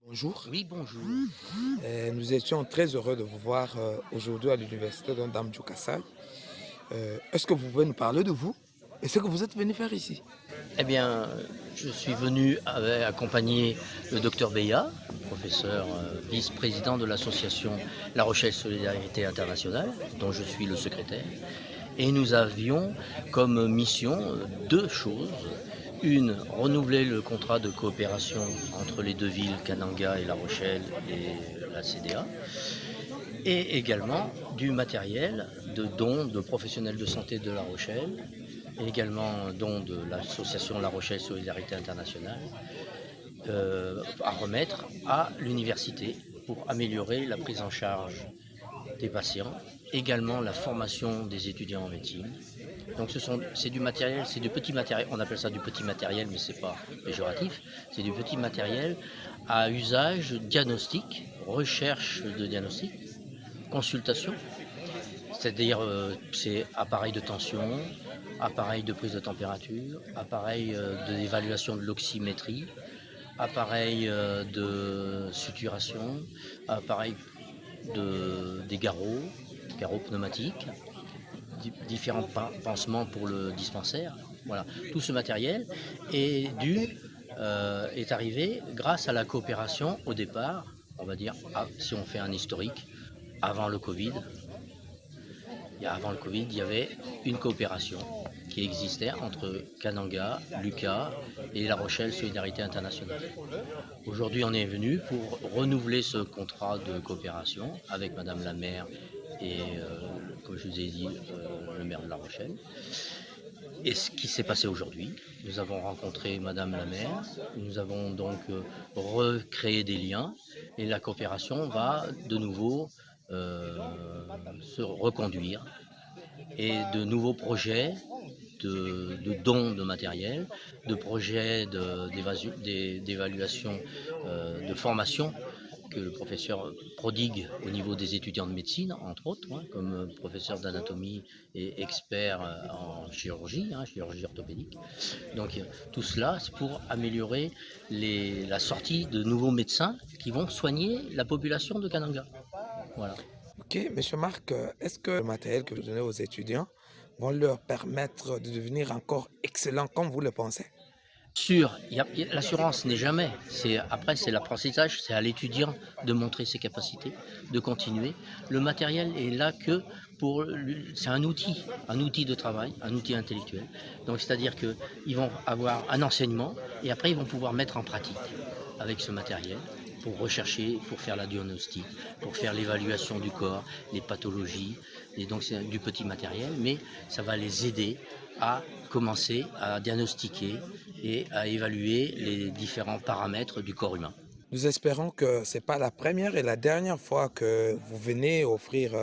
Bonjour. Oui, bonjour. Nous étions très heureux de vous voir aujourd'hui à l'université d'Amdjou Kassai. Est-ce que vous pouvez nous parler de vous et ce que vous êtes venu faire ici? Eh bien, je suis venu accompagner le docteur Beya, professeur vice-président de l'association La Rochelle Solidarité Internationale, dont je suis le secrétaire. Et nous avions comme mission deux choses. Une, renouveler le contrat de coopération entre les deux villes, Kananga et La Rochelle et la CDA. Et également du matériel de dons de professionnels de santé de La Rochelle, et également don de l'association La Rochelle Solidarité Internationale, à remettre à l'université pour améliorer la prise en charge des patients, également la formation des étudiants en médecine. Donc c'est du matériel, c'est du petit matériel, on appelle ça du petit matériel, mais c'est pas péjoratif, c'est du petit matériel à usage diagnostic, recherche de diagnostic, consultation, c'est-à-dire c'est appareil de tension, appareil de prise de température, appareil d'évaluation de l'oxymétrie, appareil de suturation, appareil des garrots pneumatiques, différents pansements pour le dispensaire. Voilà, tout ce matériel est arrivé grâce à la coopération au départ, on va dire, si on fait un historique, avant le Covid. Avant le Covid, il y avait une coopération qui existait entre Kananga, Lucas et La Rochelle Solidarité Internationale. Aujourd'hui, on est venu pour renouveler ce contrat de coopération avec Madame la maire et, comme je vous ai dit, le maire de La Rochelle. Et ce qui s'est passé aujourd'hui, nous avons rencontré Madame la maire, nous avons donc recréé des liens et la coopération va de nouveau se reconduire et de nouveaux projets de dons de matériel, de projets d'évaluation, de formation que le professeur prodigue au niveau des étudiants de médecine, entre autres, hein, comme professeur d'anatomie et expert en chirurgie, hein, chirurgie orthopédique. Donc tout cela, c'est pour améliorer la sortie de nouveaux médecins qui vont soigner la population de Kananga. Voilà. Ok, Monsieur Marc, est-ce que le matériel que vous donnez aux étudiants vont leur permettre de devenir encore excellents comme vous le pensez? Sûr, l'assurance n'est jamais. Après, c'est l'apprentissage, c'est à l'étudiant de montrer ses capacités, de continuer. Le matériel est là que c'est un outil de travail, un outil intellectuel. Donc, c'est-à-dire qu'ils vont avoir un enseignement et après, ils vont pouvoir mettre en pratique avec ce matériel pour rechercher, pour faire la diagnostic, pour faire l'évaluation du corps, les pathologies. Et donc, c'est du petit matériel, mais ça va les aider à commencer à diagnostiquer et à évaluer les différents paramètres du corps humain. Nous espérons que ce n'est pas la première et la dernière fois que vous venez offrir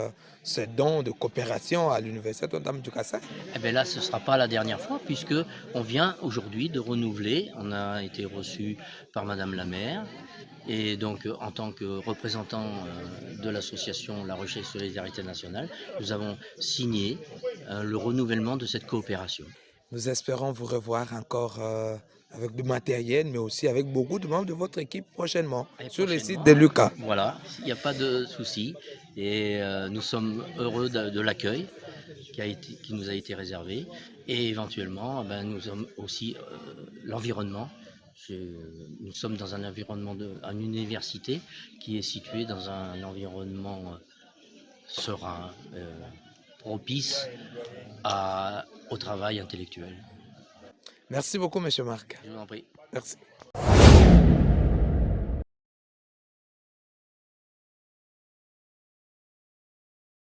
ce don de coopération à l'université d'Amdjou Kassai. Eh bien là, ce ne sera pas la dernière fois puisque on vient aujourd'hui de renouveler. On a été reçu par Madame la maire et donc en tant que représentant de l'association La Recherche Solidarité Nationale, nous avons signé le renouvellement de cette coopération. Nous espérons vous revoir encore avec du matériel, mais aussi avec beaucoup de membres de votre équipe prochainement Et sur le site de prochainement, Lucas. voilà, il n'y a pas de souci et nous sommes heureux de l'accueil qui nous a été réservé et éventuellement nous sommes aussi l'environnement. Nous sommes dans un environnement une université qui est située dans un environnement serein, propice au travail intellectuel. Merci beaucoup, Monsieur Marc. Je vous en prie. Merci.